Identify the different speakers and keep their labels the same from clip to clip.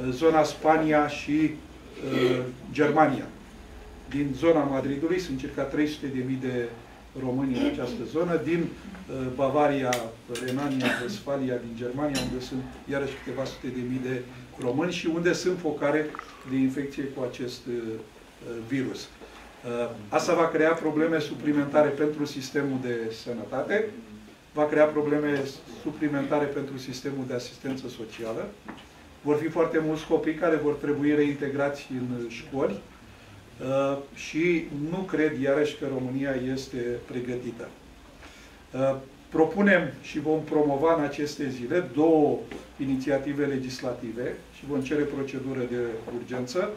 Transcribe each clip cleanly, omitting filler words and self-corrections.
Speaker 1: zona Spania și Germania. Din zona Madridului sunt circa 300.000 de români în această zonă, din Bavaria, Renania, Westfalia, din Germania, unde sunt iarăși câteva sute de mii de români și unde sunt focare de infecție cu acest virus. Asta va crea probleme suplimentare pentru sistemul de sănătate, va crea probleme suplimentare pentru sistemul de asistență socială. Vor fi foarte mulți copii care vor trebui reintegrați în școli și nu cred, iarăși, că România este pregătită. Propunem și vom promova în aceste zile două inițiative legislative și vom cere procedură de urgență.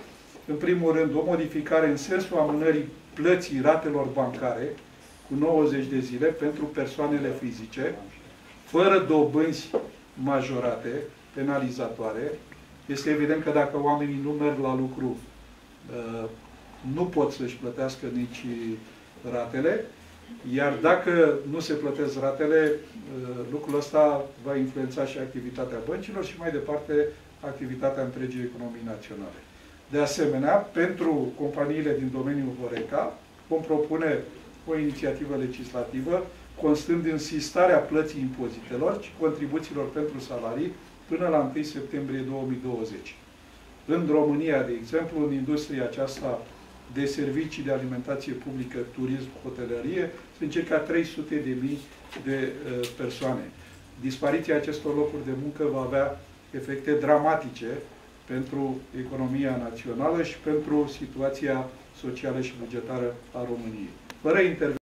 Speaker 1: În primul rând, o modificare în sensul amânării plății ratelor bancare cu 90 de zile pentru persoanele fizice, fără dobânzi majorate, penalizatoare. Este evident că dacă oamenii nu merg la lucru, nu pot să-și plătească nici ratele, iar dacă nu se plătesc ratele, lucrul ăsta va influența și activitatea băncilor și mai departe activitatea întregii economii naționale. De asemenea, pentru companiile din domeniul Horeca, vom propune o inițiativă legislativă constând în sistarea plății impozitelor și contribuțiilor pentru salarii până la 1 septembrie 2020. În România, de exemplu, în industria aceasta de servicii de alimentație publică, turism, hotelărie, sunt circa 300.000 de persoane. Dispariția acestor locuri de muncă va avea efecte dramatice pentru economia națională și pentru situația socială și bugetară a României. Fără intervenție